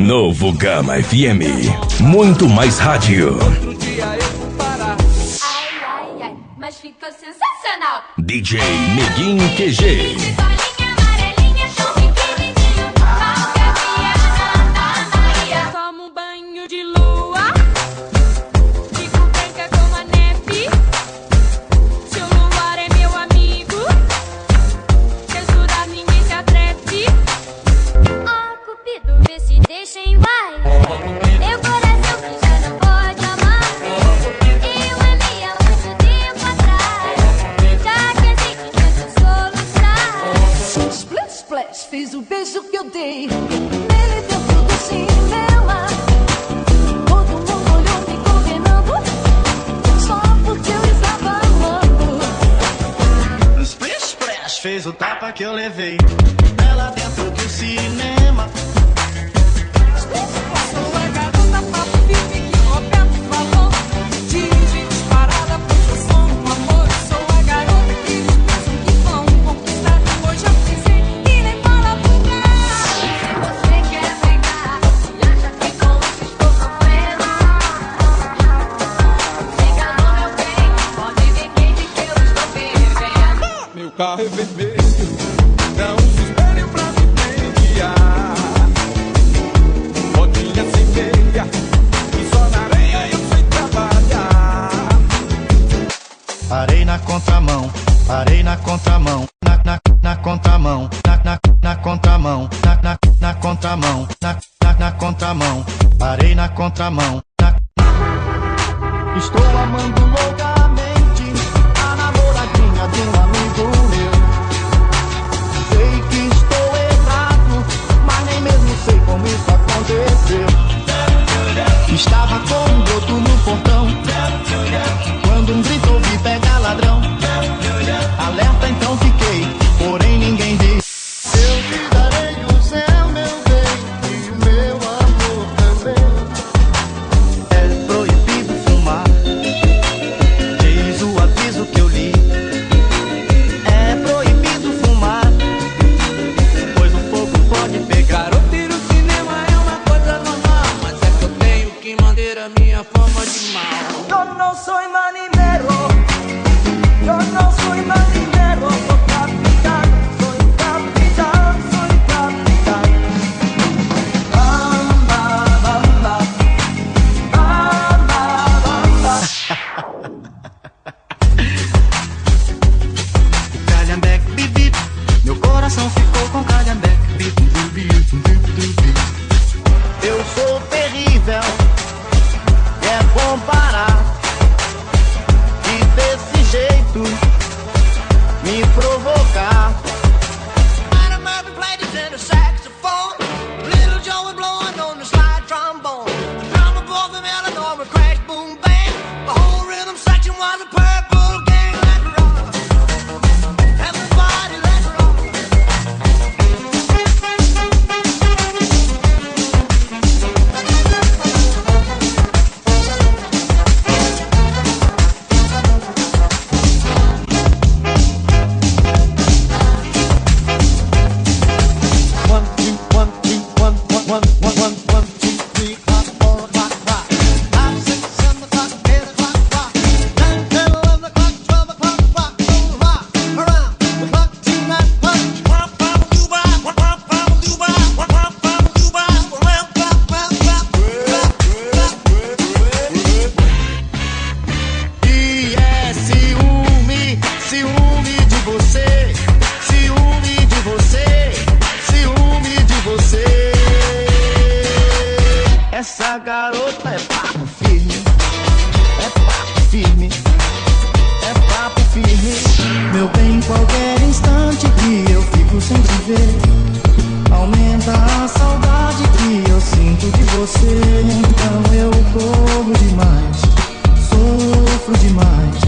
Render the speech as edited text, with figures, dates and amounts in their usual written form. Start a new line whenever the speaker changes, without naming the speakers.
Novo Gama FM. Muito mais rádio.
Outro dia eu vou parar.
Ai, ai, ai, mas ficou sensacional.
DJ Neguinho QG.
Tomo um banho de lua, fico branca como a neve. Se o luar é meu amigo, censurar ninguém se atreve. Ó, Cupido, vê se deixa em vai. Meu coração que já não pode amar. Eu amei há muito tempo atrás, já que assim tento soluçar.
Splash, splash, fez o beijo que eu dei nele dentro do cinema. Todo mundo olhou me condenando só porque eu estava amando.
Splash, splash, fez o tapa que eu levei ela dentro do cinema.
Sou a garota papo vive que Roberto falou. Dirige disparada porque eu sou um amor. Sou a garota que eles pensam que vão conquistar. Hoje eu pensei e nem bola pro trás.
Você quer pegar e acha que com isso estou sofrendo. Fica no meu bem, pode ver quente que eu estou vivendo.
Meu carro é vermelho, não se espere pra me prediar. Rodinha sem meia, e só na areia eu sei trabalhar.
Parei na contramão, parei na contramão, na contramão, na contramão, na contramão, na contramão, parei na contramão. Estou amando loucamente a namoradinha de um amigo meu. Sei que estou errado, mas nem mesmo sei como isso aconteceu. Estava com um broto no portão, quando um grito ouvi pegar ladrão. Alerta então fiquei, porém ninguém disse. Eu te darei o céu, meu bem, e o meu amor também. É proibido fumar, diz o aviso que eu li. É proibido fumar, pois o fogo pode pegar.
Garoteiro, cinema é uma coisa normal, mas é que eu tenho que manter a minha fama de mal.
Eu não sou marinero, eu não sou marinero, sou capitão, sou capitão, sou capitão. Bamba, bamba, bamba,
Calhambeque, bip, bip. Meu coração ficou com calhambeque, bip, bip, bip, bip, bip, bip. Eu sou terrível, é bom parar. E desse jeito me provocar. Madam Murphy played the tenor saxophone. Little Joe was blowing on the slide trombone. The drummer boy from Illinois would crash, boom, bang. The whole rhythm section was a purple gang. Let's rock. Everybody, let's rock. One, two, one, two, one, one, one, one, one, one, two, three, rock, four, rock, rock. 5, 6, 7 o'clock, 8 o'clock, rock. 9, 10, 11 o'clock, 12 o'clock, rock. Roll, rock around the clock tonight, punch. Womp, womp, doo, womp, womp, womp, doo, womp, womp, womp, doo, womp, womp, womp, womp, womp. E é ciúme, ciúme de você, ciúme de você, ciúme de você. Essa garota é papo firme, é papo firme, é papo firme. Meu bem, qualquer instante que eu fico sem te ver, aumenta a saudade que eu sinto de você. Então eu corro demais, sofro demais.